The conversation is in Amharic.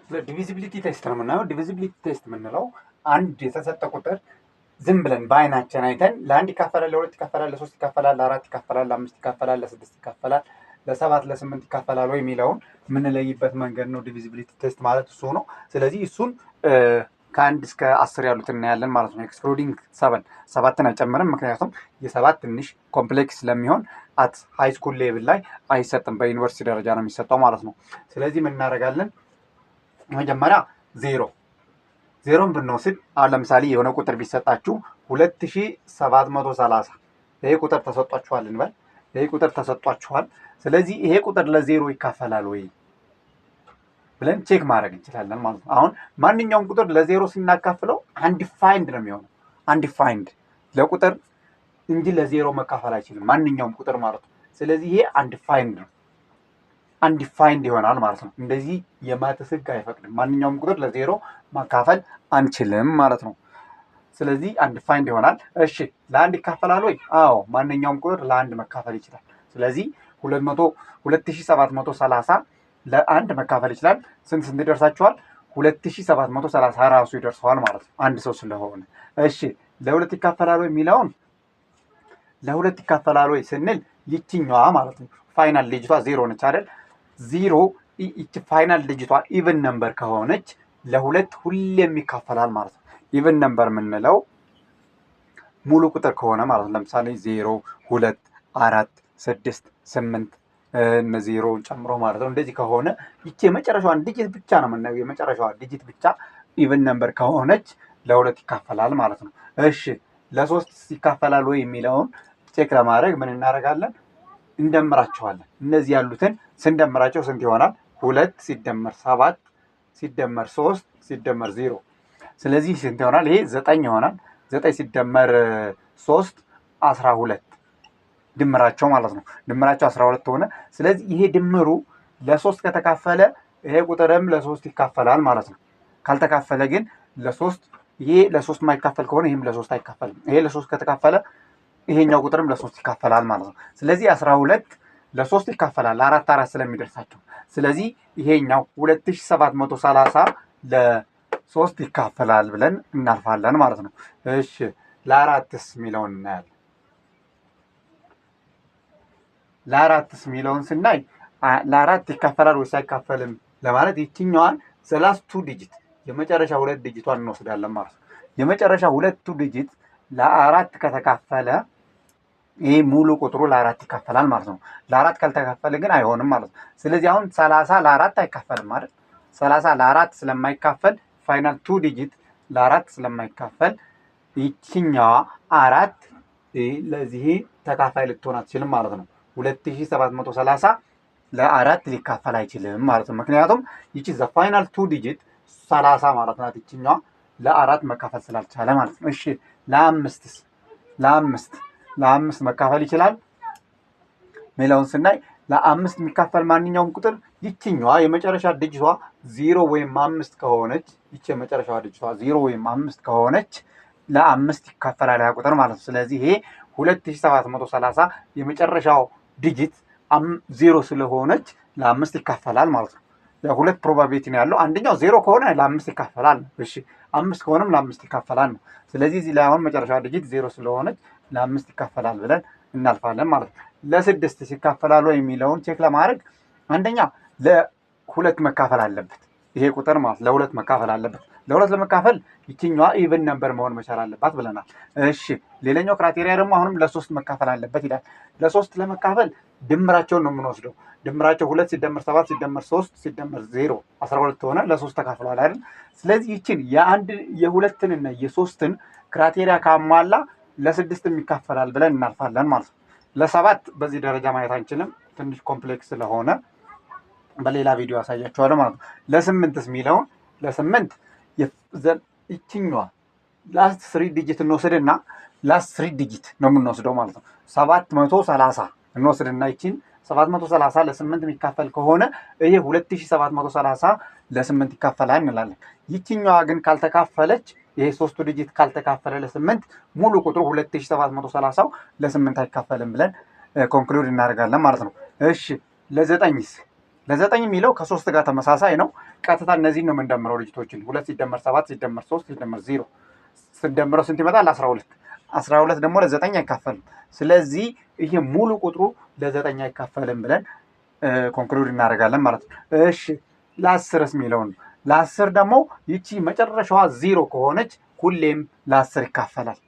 ዲቪዚቢሊቲ ቴስት ነው የምናየው። ዲቪዚቢሊቲ ቴስት የምንለው አንድ የተሰጠ ቁጥር ዝም ብለን በአይናችን አይተን ለአንድ ይካፈላል፣ ለሁለት ይካፈላል፣ ለሶስት ይካፈላል፣ ለአራት ይካፈላል፣ ለአምስት ይካፈላል፣ ለስድስት ይካፈላል፣ ለሰባት ለስምንት ይካፈላል ወይ የሚለውን የምንለይበት መንገድ ነው ዲቪዚቢሊቲ ቴስት ማለት እሱ ነው። ስለዚህ እሱን ከአንድ እስከ 10 ያሉት እናያለን ማለት ነው። ኤክስክሉዲንግ ሰባትን አይጨምርም፣ ምክንያቱም የሰባት ትንሽ ኮምፕሌክስ ስለሚሆን አት ሃይ ስኩል ሌቭል ላይ አይሰጥም፣ በዩኒቨርሲቲ ደረጃ ነው የሚሰጠው ማለት ነው። ስለዚህ ምን እናደርጋለን? መጀመሪያ ዜሮን ብንወስድ አሁን ለምሳሌ የሆነ ቁጥር ቢሰጣችሁ 2730 ይሄ ቁጥር ተሰጧችኋል እንበል። ይሄ ቁጥር ተሰጧችኋል። ስለዚህ ይሄ ቁጥር ለዜሮ ይካፈላል ወይ ብለን ቼክ ማድረግ እንችላለን ማለት ነው። አሁን ማንኛውም ቁጥር ለዜሮ ስናካፍለው አንዲፋይንድ ነው የሚሆነው። አንዲፋይንድ ለቁጥር እንጂ ለዜሮ መካፈል አይችልም ማንኛውም ቁጥር ማለት ነው። ስለዚህ ይሄ አንዲፋይንድ ነው፣ አንዲፋይንድ ይሆናል ማለት ነው። እንደዚህ የማትስ ህግ አይፈቅድም። ማንኛውም ቁጥር ለዜሮ ማካፈል አንችልም ማለት ነው። ስለዚህ አንዲፋይንድ ይሆናል። እሺ ለአንድ ይካፈላል ወይ? አዎ ማንኛውም ቁጥር ለአንድ መካፈል ይችላል። ስለዚህ 2730 ለአንድ መካፈል ይችላል። ስንት ይደርሳችኋል? 2730 ራሱ ይደርሰዋል ማለት ነው፣ አንድ ሰው ስለሆነ። እሺ ለሁለት ይካፈላል ወይ የሚለውን ለሁለት ይካፈላል ወይ ስንል ይችኛዋ ማለት ነው ፋይናል ልጅቷ ዜሮ ነች አይደል? ዜሮ ይቺ ፋይናል ልጅቷ ኢቨን ነምበር ከሆነች ለሁለት ሁሌም ይካፈላል ማለት ነው። ኢቨን ነምበር የምንለው ሙሉ ቁጥር ከሆነ ማለት ነው። ለምሳሌ 0 2 4 6 8 ዜሮን ጨምሮ ማለት ነው። እንደዚህ ከሆነ ይቺ የመጨረሻዋን ዲጂት ብቻ ነው የምናየው። የመጨረሻዋ ዲጂት ብቻ ኢቨን ነምበር ከሆነች ለሁለት ይካፈላል ማለት ነው። እሺ ለሶስት ይካፈላል ወይ የሚለውን ቼክ ለማድረግ ምን እናደርጋለን? እንደምራቸዋለን። እነዚህ ያሉትን ስንደምራቸው ስንት ይሆናል? 2 ሲደመር 7 ሲደመር 3 ሲደመር 0። ስለዚህ ስንት ይሆናል? ይሄ 9 ይሆናል። 9 ሲደመር 3 12 ድምራቸው ማለት ነው። ድምራቸው 12 ሆነ። ስለዚህ ይሄ ድምሩ ለሶስት ከተካፈለ ይሄ ቁጥርም ለሶስት ይካፈላል ማለት ነው። ካልተካፈለ ግን ለሶስት ይሄ ለሶስት ማይካፈል ከሆነ ይሄም ለሶስት አይካፈልም። ይሄ ለሶስት ከተካፈለ ይሄኛው ቁጥርም ለሶስት ይካፈላል ማለት ነው። ስለዚህ 12 ለሶስት ይካፈላል አራት ስለሚደርሳቸው። ስለዚህ ይሄኛው 2730 ለሶስት ይካፈላል ብለን እናልፋለን ማለት ነው። እሺ ለአራትስ የሚለውን እናያለን። ለአራትስ የሚለውን ስናይ ለአራት ይካፈላል ወይስ አይካፈልም ለማለት ይችኛዋን ዘላስቱ ዲጂት የመጨረሻ ሁለት ዲጂቷን እንወስዳለን ማለት ነው። የመጨረሻ ሁለቱ ዲጂት ለአራት ከተካፈለ ይሄ ሙሉ ቁጥሩ ለአራት ይካፈላል ማለት ነው። ለአራት ካልተካፈለ ግን አይሆንም ማለት ነው። ስለዚህ አሁን 30 ለአራት አይካፈልም ማለት 30 ለአራት ስለማይካፈል ፋይናል ቱ ዲጂት ለአራት ስለማይካፈል ይችኛዋ አራት ለዚህ ተካፋይ ልትሆን አትችልም ማለት ነው። 2730 ለአራት ሊካፈል አይችልም ማለት ነው። ምክንያቱም ይቺ ዘ ፋይናል ቱ ዲጂት 30 ማለት ናት። ይችኛዋ ለአራት መካፈል ስላልቻለ ማለት ነው። እሺ ለአምስት መካፈል ይችላል ሚለውን ስናይ ለአምስት የሚካፈል ማንኛውም ቁጥር ይችኛዋ የመጨረሻ ዲጂቷ 0 ወይም 5 ከሆነች ይቺ የመጨረሻዋ ዲጂቷ 0 ወይም 5 ከሆነች ለአምስት ይካፈላል ያ ቁጥር ማለት ነው። ስለዚህ ይሄ 2730 የመጨረሻው ዲጂት 0 ስለሆነች ለአምስት ይካፈላል ማለት ነው። ሁለት ፕሮባቢሊቲ ነው ያለው። አንደኛው 0 ከሆነ ለአምስት ይካፈላል ነው። እሺ 5 ከሆነም ለአምስት ይካፈላል ነው። ስለዚህ እዚህ ላይ አሁን መጨረሻ ዲጂት 0 ስለሆነች ለአምስት ይካፈላል ብለን እናልፋለን ማለት ነው። ለስድስት ይካፈላል ወይ የሚለውን ቼክ ለማድረግ አንደኛ ለሁለት መካፈል አለበት። ይሄ ቁጥር ማለት ለሁለት መካፈል አለበት። ለሁለት ለመካፈል ይችኛዋ ኢቭን ነምበር መሆን መቻል አለባት ብለናል። እሺ ሌላኛው ክራይቴሪያ ደግሞ አሁንም ለሶስት መካፈል አለበት ይላል። ለሶስት ለመካፈል ድምራቸውን ነው የምንወስደው። ድምራቸው 2 ሲደመር 7 ሲደመር 3 ሲደመር 0 12 ሆነ። ለሶስት ተካፍለዋል አይደል? ስለዚህ ይችን የአንድ የሁለትንና የሶስትን ክራይቴሪያ ካሟላ ለስድስት ይካፈላል ብለን እናልፋለን ማለት ነው። ለሰባት በዚህ ደረጃ ማየት አንችልም፣ ትንሽ ኮምፕሌክስ ስለሆነ በሌላ ቪዲዮ ያሳያችኋለሁ ማለት ነው። ለስምንትስ የሚለውን ለስምንት ይችኛዋ ላስት 3 ዲጂት እንወስድና ላስት 3 ዲጂት ነው የምንወስደው ማለት ነው። 730 እንወስድና ይችን 730 ለስምንት የሚካፈል ከሆነ ይሄ 2730 ለስምንት ይካፈላል እንላለን። ይችኛዋ ግን ካልተካፈለች ይሄ 3 ዲጂት ካልተካፈለ ለስምንት ሙሉ ቁጥሩ 2730 ለስምንት አይካፈልም ብለን ኮንክሉድ እናደርጋለን ማለት ነው። እሺ ለዘጠኝስ ለ9 የሚለው ከ3 ጋር ተመሳሳይ ነው። ቀጥታ እነዚህን ነው የምንደምረው ልጅቶችን 2 ሲደመር 7 ሲደመር 3 ሲደመር 0 ስንደምረው ስንት ይመጣል? 12። 12 ደግሞ ለ9 አይካፈልም። ስለዚህ ይሄ ሙሉ ቁጥሩ ለ9 አይካፈልም ብለን ኮንክሉድ እናደርጋለን ማለት ነው። እሺ ለ10ስ የሚለውን ለ10 ደግሞ ይቺ መጨረሻዋ 0 ከሆነች ሁሌም ለ10 ይካፈላል።